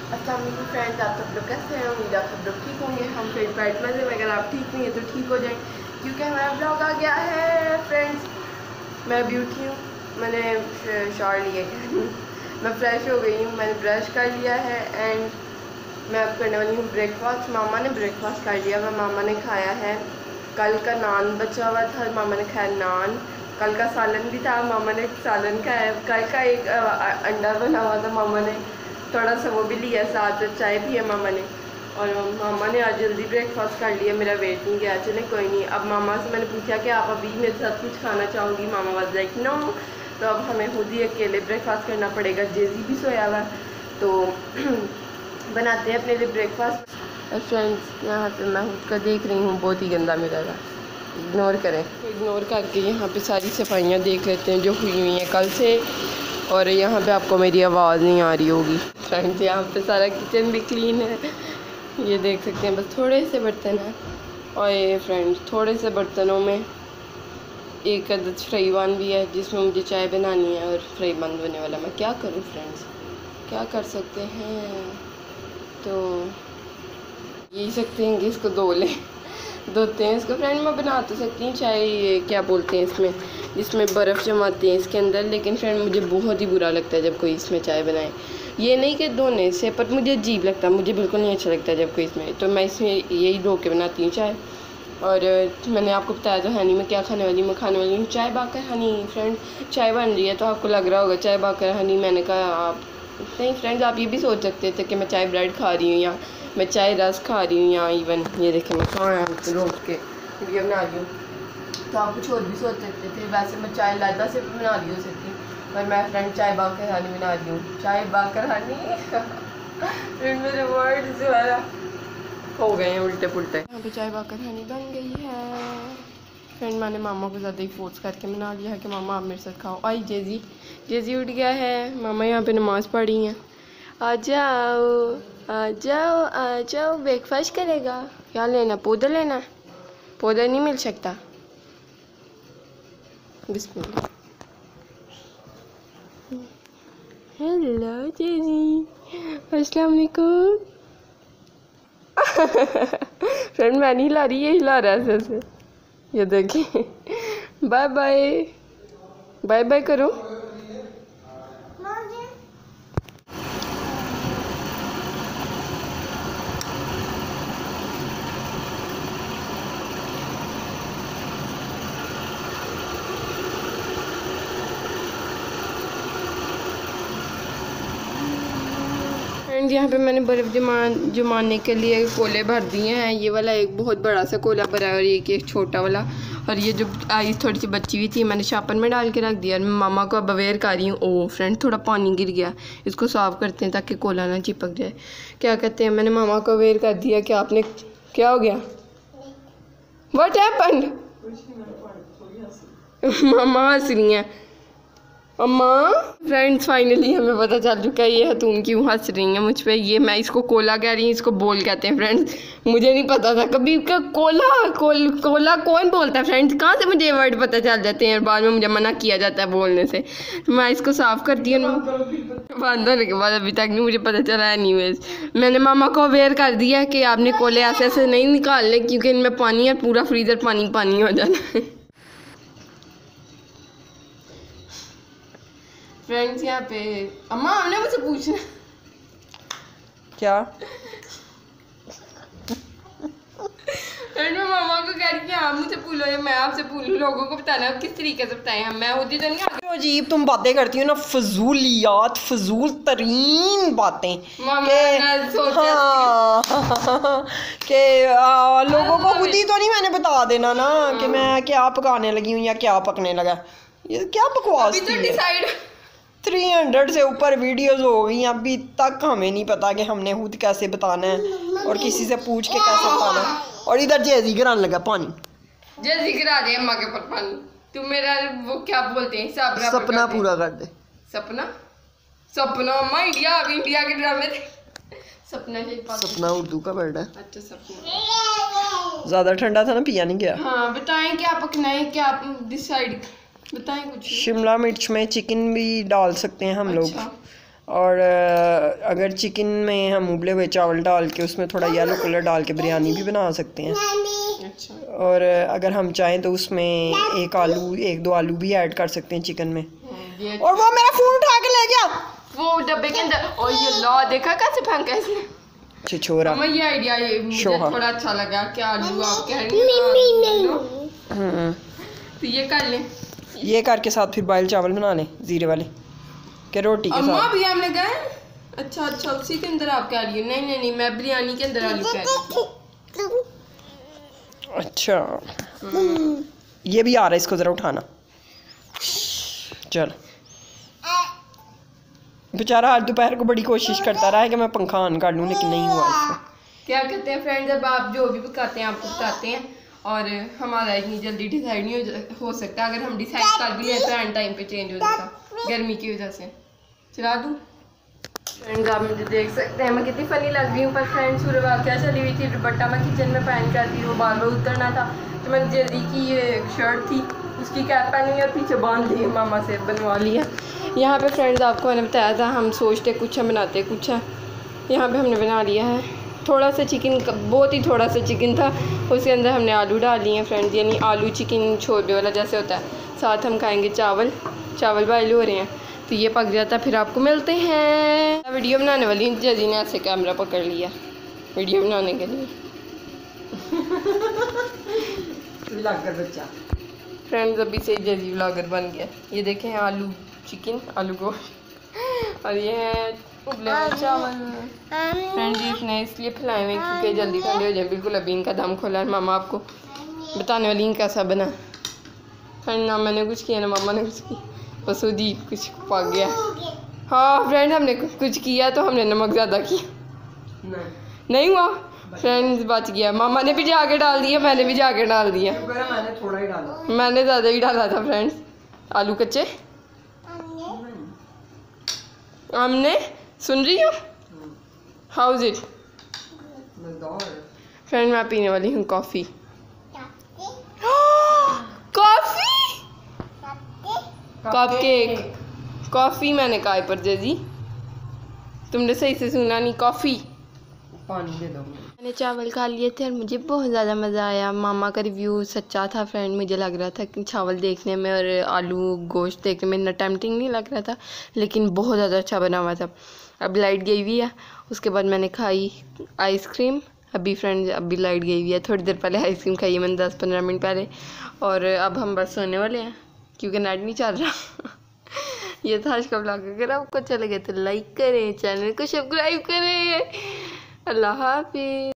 अस्सलाम वालेकुम फ्रेंड्स, आप सब लोग कैसे हैं? उम्मीद आप सब लोग ठीक होंगे। हम फिर बैठ में से अगर आप ठीक नहीं है तो ठीक हो जाएं, क्योंकि हमारा ब्लॉग आ गया है फ्रेंड्स। मैं अभी उठी हूँ, मैंने शावर लिया है मैं फ्रेश हो गई हूँ, मैंने ब्रश कर लिया है एंड मैं अब करने वाली हूँ ब्रेकफास्ट। मामा ने ब्रेकफास्ट कर लिया हुआ, मामा ने खाया है। कल का नान बचा हुआ था, मामा ने खाया नान। कल का सालन भी था, मामा ने सालन खाया। कल का एक अंडा बना हुआ था, मामा ने थोड़ा सा वो भी लिया, साथ चाय भी है मामा ने। और मामा ने आज जल्दी ब्रेकफास्ट कर लिया, मेरा वेट नहीं गया। चले कोई नहीं। अब मामा से मैंने पूछा कि आप अभी मेरे साथ कुछ खाना चाहोगी? मामा वाज लाइक नो। तो अब हमें खुद ही अकेले ब्रेकफास्ट करना पड़ेगा। जेजी भी सोया हुआ, तो बनाते हैं अपने लिए ब्रेकफास्ट। फ्रेंड्स, यहाँ पे मैं खुद का देख रही हूँ, बहुत ही गंदा मिला था, इग्नोर करें। इग्नोर करके यहाँ पे सारी सफाइयाँ देख लेते हैं जो हुई हुई हैं कल से। और यहाँ पे आपको मेरी आवाज़ नहीं आ रही होगी फ्रेंड्स। यहाँ पे सारा किचन भी क्लीन है, ये देख सकते हैं। बस थोड़े से बर्तन हैं, और ये फ्रेंड्स थोड़े से बर्तनों में एक अदद फ्राई पैन भी है जिसमें मुझे चाय बनानी है, और फ्राई पैन धोने वाला। मैं क्या करूँ फ्रेंड्स, क्या कर सकते हैं? तो यही सकते हैं कि इसको धो लें, धोते हैं इसको फ्रेंड। मैं बना तो सकती हूँ चाय, क्या बोलते हैं इसमें, जिसमें बर्फ़ जमाते हैं इसके अंदर। लेकिन फ्रेंड मुझे बहुत ही बुरा लगता है जब कोई इसमें चाय बनाए। ये नहीं कि धोने से, पर मुझे अजीब लगता है, मुझे बिल्कुल नहीं अच्छा लगता जब कोई इसमें। तो मैं इसमें यही धो के बनाती हूँ चाय। और मैंने आपको बताया तो हनी में क्या खाने वाली, मैं खाने वाली हूँ चाय बाकर हनी। फ्रेंड चाय बन रही है तो आपको लग रहा होगा चाय बाकर हनी। मैंने कहा आप नहीं फ्रेंड्स, आप ये भी सोच सकते थे कि मैं चाय ब्रेड खा रही हूँ, या मैं चाय रस खा रही हूँ, या इवन ये देखें मैं कहाँ रोक के वीडियो बना रही हूँ। तो आप कुछ और भी सोच सकते थे। वैसे मैं चाय लादा से भी बना रही हो सकती, पर मैं फ्रेंड चाय बाकर हनी बना रही हूँ। चाय बाकर हनी फ्रेंड मेरे वर्ड जो है हो गए हैं उल्टे पुल्टे। यहाँ पे चाय बाकर हनी बन गई है फ्रेंड। मैंने मामा को ज़्यादा ही फोर्स करके बना लिया है कि मामा आप मेरे साथ खाओ। आई जेजी, जेजी उठ गया है। मामा यहाँ पे नमाज़ पढ़ी हैं। आ जाओ आ जाओ आ जाओ, ब्रेकफास्ट करेगा। क्या लेना, पौधा लेना? पौधा नहीं मिल सकता। बिस्मिल्लाह। हेलो जेजी, अस्सलाम वालेकुम। फ्रेंड मैं नहीं हिला रही, ये हिला रहा है ऐसे। ये देखिए, बाय बाय, बाय बाय करो। फ्रेंड्स यहाँ पे मैंने बर्फ़ जमाने के लिए कोले भर दिए हैं। ये वाला एक बहुत बड़ा सा कोला भरा है, और एक छोटा वाला। और ये जो आइस थोड़ी सी बची हुई थी मैंने शापर में डाल के रख दिया। और मैं मामा को अब अवेयर कर रही हूँ। ओ फ्रेंड थोड़ा पानी गिर गया, इसको साफ़ करते हैं ताकि कोला ना चिपक जाए। क्या कहते हैं, मैंने मामा को अवेयर कर दिया कि आपने क्या हो गया, व्हाट हैपेंड? मामा हंस रही हैं अम्मा। फ्रेंड्स फाइनली हमें पता चल चुका है ये हतून क्यों हंस रही हैं मुझ पे। ये मैं इसको कोला कह रही हूँ, इसको बोल कहते हैं फ्रेंड्स। मुझे नहीं पता था कभी का कोला कौन बोलता है फ्रेंड्स। कहाँ से मुझे ये वर्ड पता चल जाते हैं और बाद में मुझे मना किया जाता है बोलने से। तो मैं इसको साफ़ करती हूँ। बंद होने के बाद अभी तक नहीं मुझे पता चला। एनीवेज मैंने मामा को अवेयर कर दिया कि आपने कोले ऐसे ऐसे नहीं निकालने, क्योंकि इनमें पानी है, पूरा फ्रीज़र पानी पानी हो जाना है। फ्रेंड्स यहाँ पे अम्मा हमने मुझसे पूछना क्या, फ्रेंड मैं मामा को कह रही थी आप मुझसे पूछो या मैं आपसे पूछूं, लोगों को बताना अब किस तरीके से बताएं हम। मैं होती तो नहीं आगे। अजीब तुम बातें करती हो ना, फजूलियात, फजूल तरीन बातें के लोगों को खुद ही तो नहीं मैंने बता देना ना कि मैं क्या पकाने लगी हूँ या क्या पकने लगा। ये क्या बकवास थी। 300 से ऊपर वीडियोस हो गई, अभी तक हमें नहीं पता कि हमने खुद कैसे बताना है और किसी से पूछ के कैसे बताना है। और इधर जेजी गिराने लगा पानी, जेजी गिरा दे अम्मा के ऊपर पानी। तू मेरा वो क्या बोलते हैं सपना पूरा कर दे। सपना सपना अम्मा इंडिया के ड्रामे थे। सपना उर्दू का वर्ड है। अच्छा सपना। ज्यादा ठंडा था ना, पिया नहीं गया। हाँ बताएं क्या पकना है, क्या डिसाइड बताएं कुछ। शिमला मिर्च में चिकन भी डाल सकते हैं हम लोग। और अगर चिकन में हम उबले हुए चावल डाल के उसमें थोड़ा येलो कलर डाल के बिरयानी भी बना सकते हैं। अच्छा। और अगर हम चाहें तो उसमें एक दो आलू भी ऐड कर सकते हैं चिकन में। और वो मेरा फोन उठा के ले गया वो डब्बे के अंदर। और ये ला देखा कैसे फेंका इसने। छिछोरा। ये आइडिया मुझे थोड़ा अच्छा लगा कि आलू आप कह रही हैं तो ये कर लें। ये करके साथ फिर बॉयल चावल बना लें जीरे वाले के रोटी के साथ। भी हमने कहा अच्छा उसी के अंदर आप कह रही हो। नहीं मैं बिरयानी के अंदर आलू कह रही हूँ। अच्छा ये भी आ रहा है, इसको जरा उठाना। चल बेचारा आज दोपहर को बड़ी कोशिश करता रहा है कि मैं पंखा ऑन कर लूँ, लेकिन नहीं हुआ इसको। क्या कहते हैं फ्रेंड्स, जब आप जो भी पकाते हैं आपको बताते हैं और हमारा इतनी जल्दी डिसाइड नहीं हो सकता। अगर हम डिसाइड कर भी लें तो एंड टाइम पे चेंज हो जाता गर्मी की वजह से। चला दूँ फ्रेंड्स, आप मुझे देख सकते हैं मैं कितनी फनी लग रही हूँ। पर फ्रेंड्स पूरे वाक़या चली हुई थी, दुपट्टा मैं किचन में पहन कर थी, वो बार बार उतरना था तो मैंने जल्दी की ये शर्ट थी उसकी कैप पहनी और पीछे बांध ली, मामा से बनवा लिया। यहाँ पे फ्रेंड्स आपको मैंने बताया था हम सोचते कुछ हम बनाते कुछ है। यहाँ पे हमने बना लिया है थोड़ा सा चिकन, बहुत ही थोड़ा सा चिकन था, उसके अंदर हमने आलू डाल लिए हैं फ्रेंड्स, यानी आलू चिकन छोले वाला जैसे होता है। साथ हम खाएंगे चावल बॉयल हो रहे हैं तो ये पक जाता है फिर आपको मिलते हैं। वीडियो बनाने वाली जजी ने ऐसे कैमरा पकड़ लिया वीडियो बनाने के लिए। बच्चा फ्रेंड्स अभी से जजी व्लॉगर बन गया। ये देखें आलू चिकन आलू गोश्त और ये है उबले हुए चावल। फ्रेंड्स इसने इसलिए फैलाए हुए क्योंकि जल्दी ठंडे हो जाए। बिल्कुल अभी इनका दम खोला है, मामा आपको बताने वाली कैसा बना। फ्रेंड ना मैंने कुछ किया ना मामा ने कुछ किया, बस उदी कुछ पक गया। हाँ फ्रेंड हमने कुछ किया तो हमने नमक ज़्यादा किया, नहीं हुआ फ्रेंड्स बच गया। मामा ने भी जाके डाल दिया, मैंने भी जाके डाल दिया। मैंने थोड़ा ही डाला, मैंने ज़्यादा ही डाला था फ्रेंड्स। आलू कच्चे हमने सुन रही हो हाउ इज इट फ्रेंड। मैं पीने वाली हूँ कॉफ़ी। कॉफ़ी कपकेक कॉफ़ी मैंने कहा पर जजी तुमने सही से सुना नहीं। कॉफ़ी पानी दे दो। मैंने चावल खा लिए थे और मुझे बहुत ज़्यादा मज़ा आया। मामा का रिव्यू सच्चा था फ्रेंड। मुझे लग रहा था कि चावल देखने में और आलू गोश्त देखने में इतना टेम्पटिंग नहीं लग रहा था, लेकिन बहुत ज़्यादा अच्छा बना हुआ था। अब लाइट गई हुई है, उसके बाद मैंने खाई आइसक्रीम। अभी फ्रेंड्स अभी लाइट गई हुई है, थोड़ी देर पहले आइसक्रीम खाई है मैंने 10-15 मिनट पहले। और अब हम बस सोने वाले हैं क्योंकि नेट नहीं चल रहा। ये था आज का ब्लॉग। अगर आपको अच्छा लगे तो लाइक करें, चैनल को सब्सक्राइब करें। अल्लाह हाफिज़।